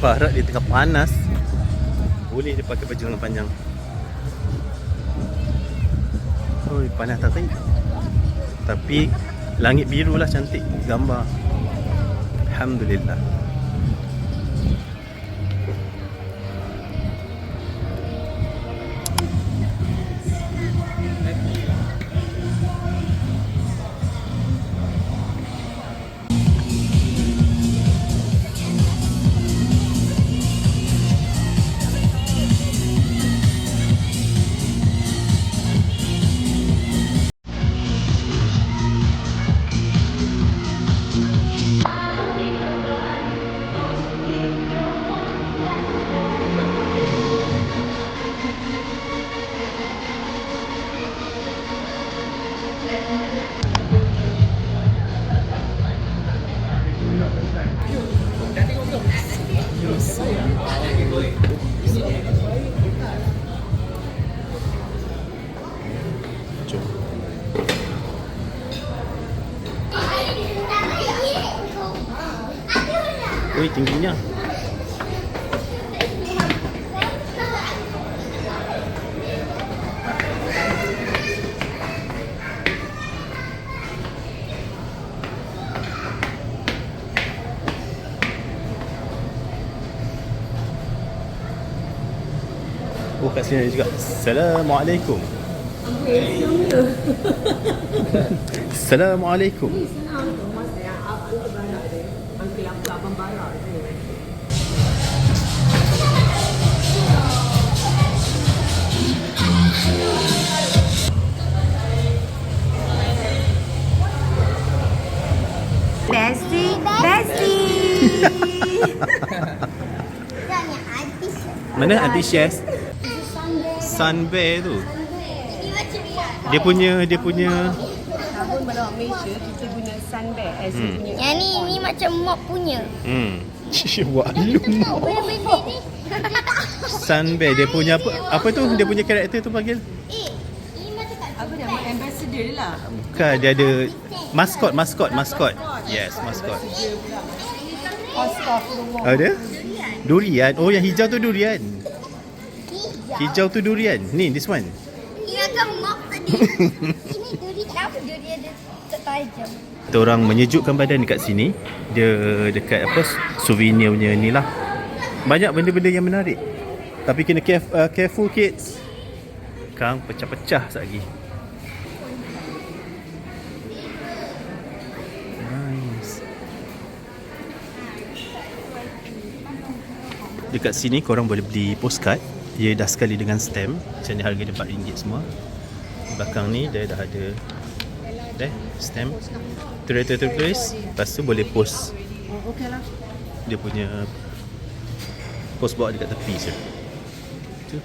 Barat di tengah panas, boleh dia pakai baju lengan panjang. Oi, panas tak? Tapi langit biru lah, cantik gambar. Alhamdulillah. Ui, tingginya. Oh, kat sini ada juga. Assalamualaikum. Assalamualaikum. Bestie, bestie. Mana Auntie Syes? Sun Bear tu. Dia punya Tahun pada Malaysia kita guna Sun Bear as punya. Yang ni macam mop punya. Waklum. Boleh. Sun Bear dia punya apa tu? Dia punya karakter tu panggil? Ini macam kat Apa nama ambassador dia lah. Bukan, dia ada maskot. Yes, maskot. Astagfirullah. Ada? Durian. Oh, yang hijau tu durian. Hijau tu durian. Ni, this one. ingatkan mop tadi. Ini duri kenapa duri ada tajam? Kita orang menyejukkan badan dekat sini. Dia dekat apa, souvenir punya ni lah. Banyak benda-benda yang menarik. Tapi kena careful kids. Kang pecah-pecah sekejap lagi. Nice. Dekat sini korang boleh beli postcard. Dia dah sekali dengan stamp. Macam ni harga dia RM4 semua. Belakang ni dia dah ada stamp. Tertulis. Lepas tu boleh post. Okey lah. Dia punya post box dekat tepi je. Tu.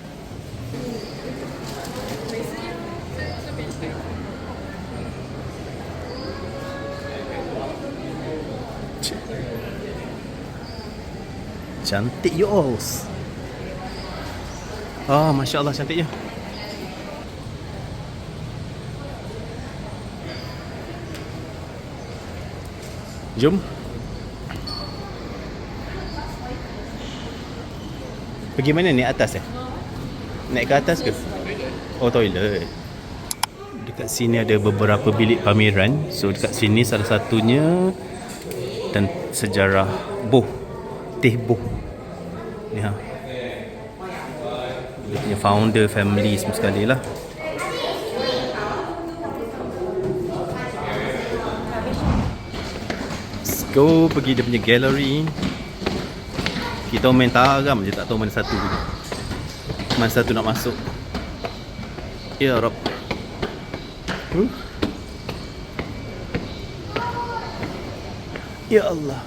Cantik yours. Oh, Masya Allah, cantiknya. Jom. Pergi mana ni, atas Naik ke atas ke? Oh, toilet. Dekat sini ada beberapa bilik pameran. So dekat sini salah satunya dan sejarah teh boh. Ni ha. Dia punya founder, family semua sekali lah. Let's go pergi dia punya gallery. Kita main taram je, tak tahu mana satu nak masuk. Ya Rob. Ya Allah.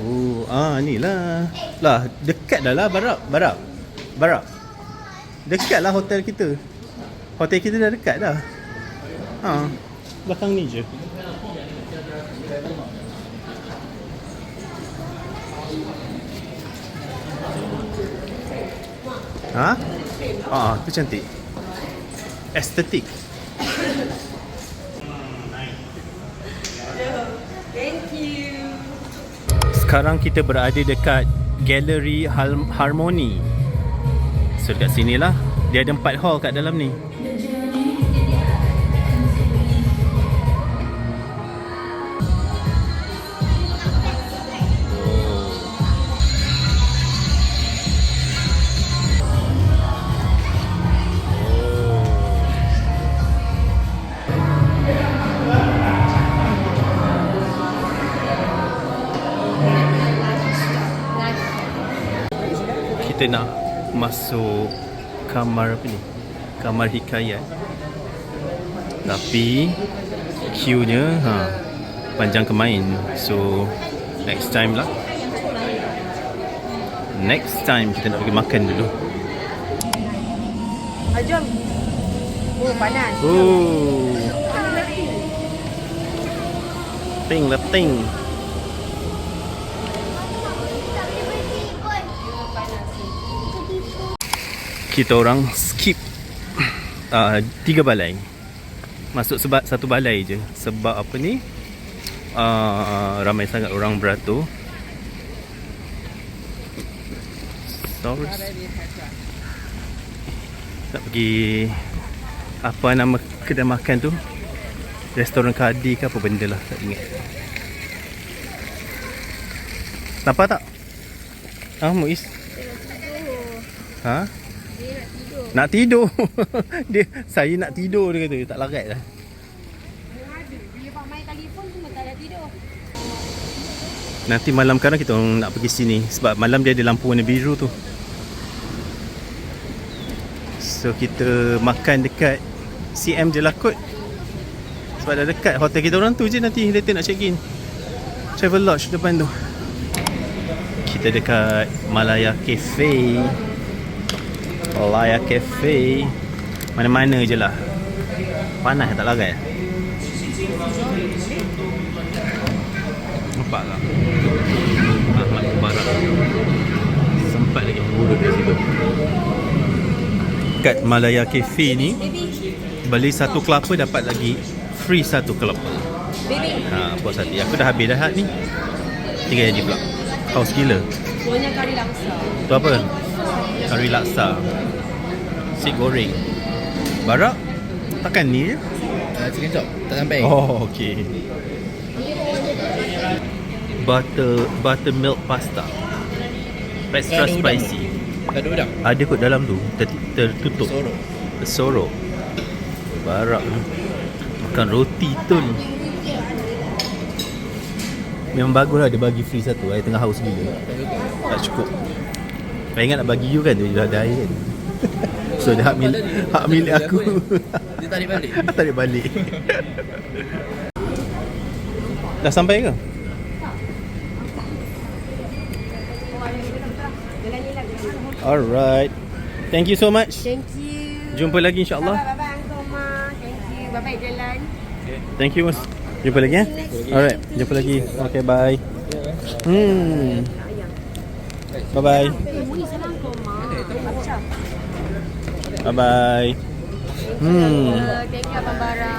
Oh, ni lah. Lah, dekat dah lah Barab. Dekat lah hotel kita. Hotel kita dah dekat dah. Belakang ni je. Tu cantik. Estetik. Thank you. Sekarang kita berada dekat Galeri Harmony. So dekat sini lah. Dia ada 4 hall kat dalam ni. Kita nak masuk kamar apa ni? Kamar hikayat. Tapi queue-nya panjang kemain. So next time lah. Next time kita nak pergi makan dulu. Jom. Oh, panas. Oh. Ting la ting. Kita orang skip 3 balai. Masuk sebab 1 balai je. Sebab apa ni? Ramai sangat orang beratur. Saurus. Nak pergi apa nama kedai makan tu? Restoran Kadi ke apa benda lah, tak ingat. Nampak tak? Muiz. Ha? Nak tidur. Dia, saya nak tidur dia kata. Tak larat lah. Bila pak main telefon semua tak ada tidur. Nanti malam kan kita orang nak pergi sini. Sebab malam dia ada lampu warna biru tu. So kita makan dekat CM je lah kot. Sebab dah dekat hotel kita orang tu je nanti later nak check in. Travel Lodge depan tu. Kita dekat Malaya Cafe. Malaya Cafe. Mana-mana je lah. Panas tak larat. Nampak tak? Ahmad Mubarak sempat lagi buruk kat situ. Kat Malaya Cafe ni, beli 1 kelapa dapat lagi free 1 kelapa. Buat satu. Aku dah habis dah ni. 3 jadi pula. Haus gila. Punya kari laksa. Tu apa? Kari laksa. Nasi goreng. Barak? Takkan ni je? Chicken chop tak sampai. Oh, okey. Buttermilk pasta. Extra Ada udang spicy. Tak ada udang. Ada kot dalam tu. Tertutup. Sorok. Sorok. Barak. Makan roti tu ni. Memang bagus lah dia bagi free 1. Air tengah haus gila. Tak cukup. Kau ingat nak bagi you kan? Dia dah ada air kan. So dia hak milik aku. Dia tarik balik. Tarik balik. Dah sampai ke? Alright. Thank you so much. Thank you. Jumpa lagi insyaAllah. Bye-bye Uncle Ma. Thank you. Bye-bye jalan. Thank you mas. Jumpa lagi ya. Alright, jumpa lagi. Okay, bye. Bye bye. Muni salam Uncle Ma. Bye bye. Thank you Abang Bara.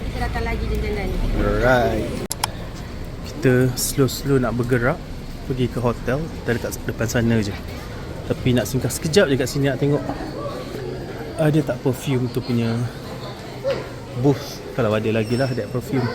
Kita datang lagi jalan-jalan. Alright. Kita slow-slow nak bergerak pergi ke hotel. Kita dekat depan sana je. Tapi nak singgah sekejap je kat sini nak tengok ada tak perfume tu punya booth. Kalau ada lagi lah ada perfume.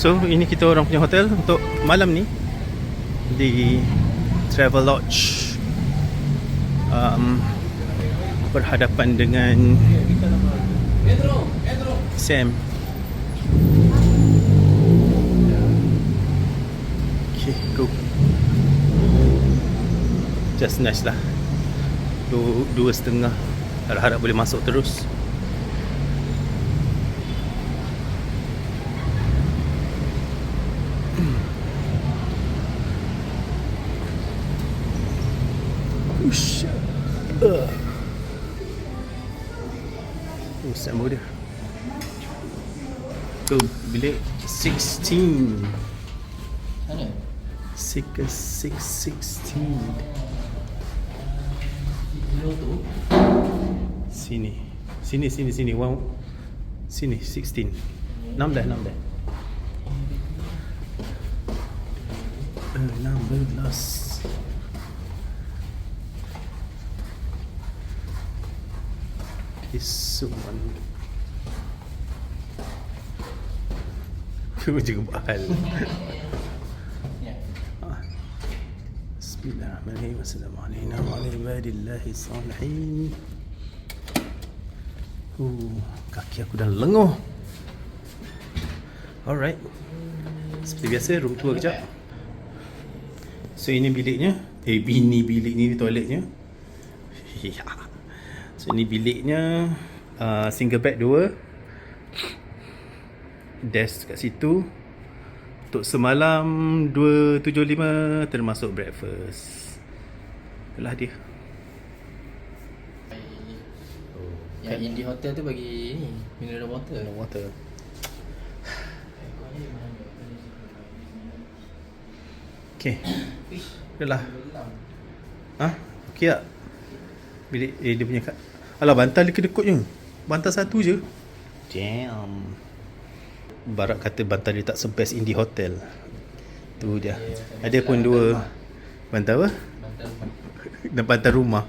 So ini kita orang punya hotel untuk malam ni di Travel Lodge, berhadapan dengan Sam. Okay, go. Just nice lah. So 2.5. Harap-harap boleh masuk terus. Ush. Sama dia. Tu bilik 16. Mana? 616. Sini. Sini. Wow. Sini 16. 6 dah. 16. Isuman. Tu juga bahal. Bismillahirrahmanirrahim. Assalamualaikum warahmatullahi wabarakatuh. Kaki aku dah lenguh. Alright. Seperti biasa, room tour kejap. So ini biliknya. Ini bilik ni toiletnya. So ini biliknya. Single bed 2. Desk kat situ. Untuk semalam 275 termasuk breakfast. Itulah dia. Yang Indie Hotel tu bagi ni mineral water. Water. Okay. Itulah. Okay tak? Bilik dia punya kat. Alah, bantal dia kedekutnya. Bantal satu je. Damn. Barat kata bantal dia tak sebest Indie Hotel. Tu dia. Ada pun 2 bantal apa? Dan bantal rumah.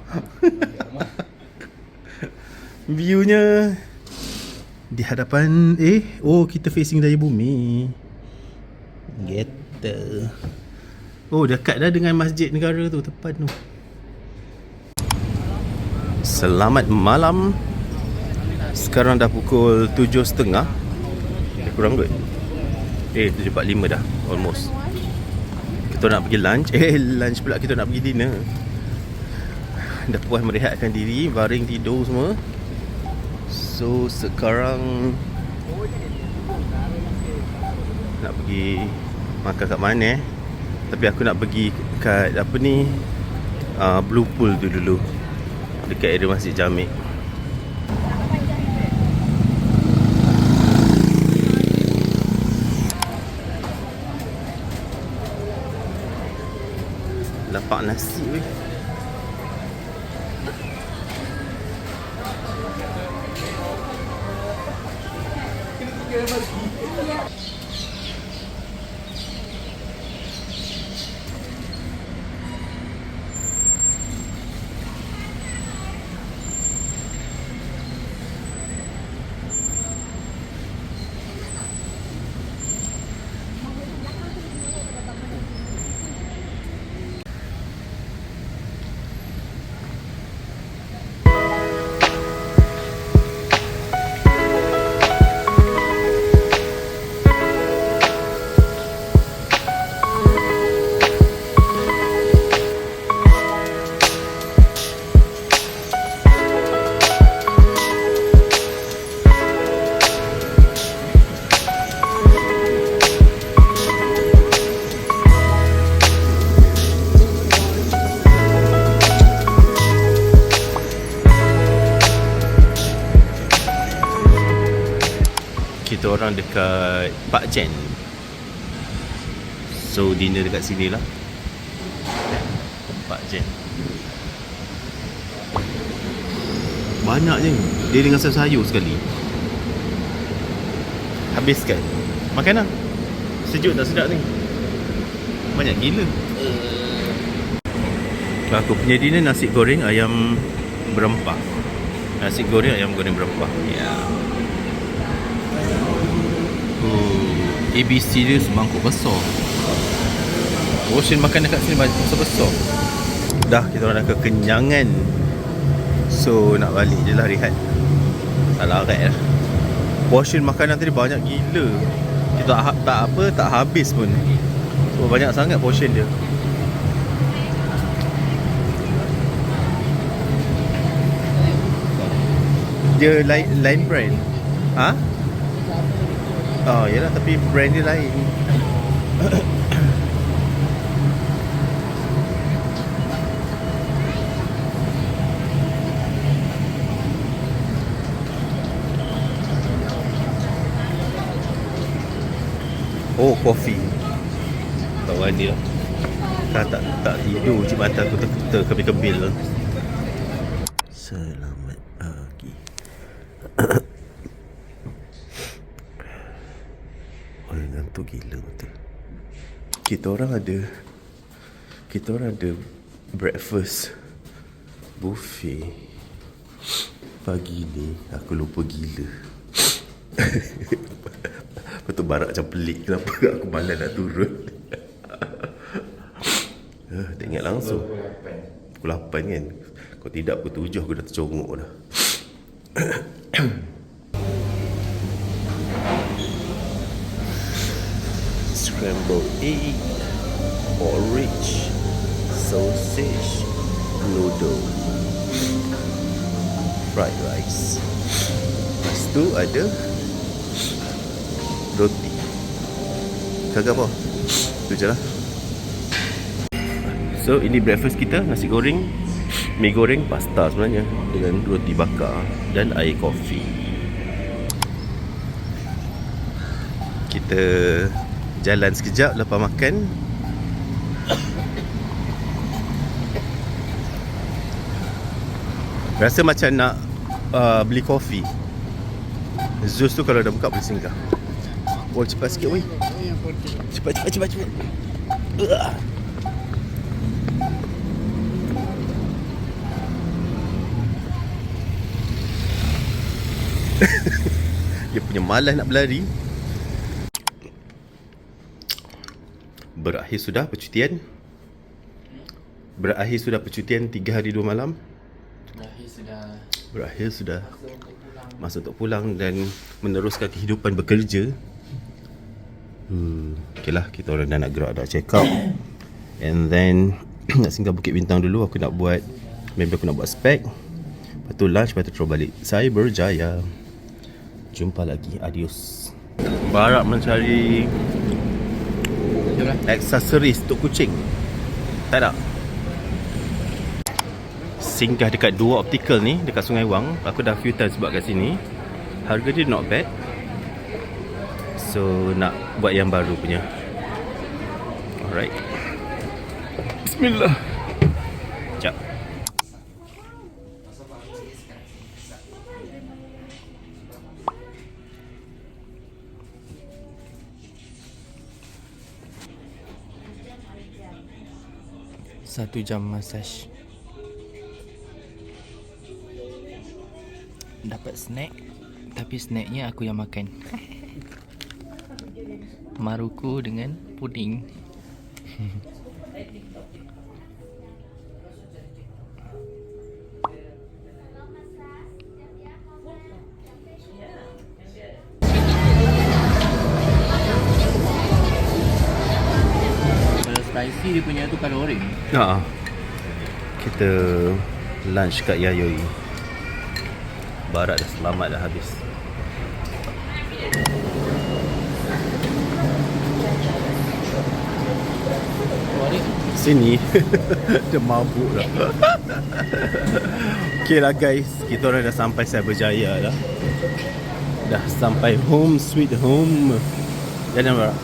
Viewnya di hadapan kita facing Daya Bumi. Gitu. Oh, dekat dah dengan Masjid Negara tu, tepat tu. Selamat malam. Sekarang dah pukul 7.30. Kurang kot. 7.45 dah. Almost. Kita nak pergi lunch. Lunch pula, kita nak pergi dinner. Dah puas merehatkan diri, baring tidur semua. So sekarang nak pergi makan kat mana tapi aku nak pergi kat apa ni, Blue Pool tu dulu, dekat area Masjid Jamik. Lapak nasi weh. Kita orang dekat Pak Jen. So dinner dekat sini lah, Pak Jen. Banyak je. Dia dengan sayur sekali. Habiskan. Makan lah. Sejuk tak sedap ni? Banyak gila. Aku punya dinner nasi goreng ayam berempah. Nasi goreng ayam goreng berempah. Ya. ABC dia semangkuk besar. Portion makanan kat sini besar-besar. Dah, kita orang dah kekenyangan. So nak balik je lah, rehat. Tak larat lah. Portion makanan tadi banyak gila. Kita tak habis pun. So banyak sangat portion dia. Dia lain brand. Ha? Oh, yalah, tapi brand dia lain. Oh, kopi. Kawan dia. Tak tidur je mata aku kebil-kebil. Selamat pagi. Oh, ngantuk gila betul. Kita orang ada breakfast buffet pagi ni. Aku lupa gila. Betul barak macam pelik. Kenapa aku malas nak turun. Tak ingat langsung pukul 8 kan. Kalau tidak pukul 7 aku dah tercongok dah. Scrambled egg, porridge, sausage, noodle, fried rice. Lepas tu ada roti. Kagak apa? Tu je lah. So ini breakfast kita. Nasi goreng, mi goreng, pasta sebenarnya, dengan roti bakar dan air kopi. Kita jalan sekejap lepas makan. Rasa macam nak beli kopi. Zeus tu kalau dah buka boleh singgah. Oh, cepat sikit weh. Cepat. Dia punya malas nak berlari. Berakhir sudah percutian 3 hari 2 malam. Berakhir sudah. Masa untuk pulang dan meneruskan kehidupan bekerja. Okay lah, kita orang dah nak gerak, dah check out. And then nak singgah Bukit Bintang dulu. Aku nak buat spek. Lepas tu lunch, lepas tu terus balik Cyberjaya. Jumpa lagi, adios. Barak mencari aksesoris untuk kucing. Tak ada. Singgah dekat Dua Optical ni, dekat Sungai Wang. Aku dah few times buat kat sini. Harga dia not bad. So nak buat yang baru punya. Alright. Bismillah. Sekejap. Satu jam massage. Dapat snack, tapi snacknya aku yang makan. Maruku dengan puding. Kalau spicy dia punya tu kalori. Kita lunch kat Yayoi. Barat dah selamat dah habis. Sini. Dia mabuk dah. Okay lah guys, kita orang dah sampai Cyberjaya dah. Dah sampai home sweet home. Jalan Barak.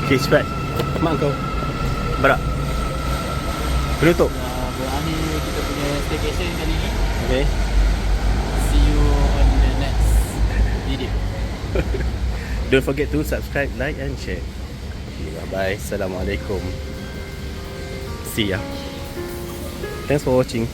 Okay, cepat. Mak kau Barak. Penutup. Berakhir kita punya staycation kali ni. Okay. See you on the next video. Don't forget to subscribe, like and share. Okay, bye-bye. Assalamualaikum. See ya. Thanks for watching.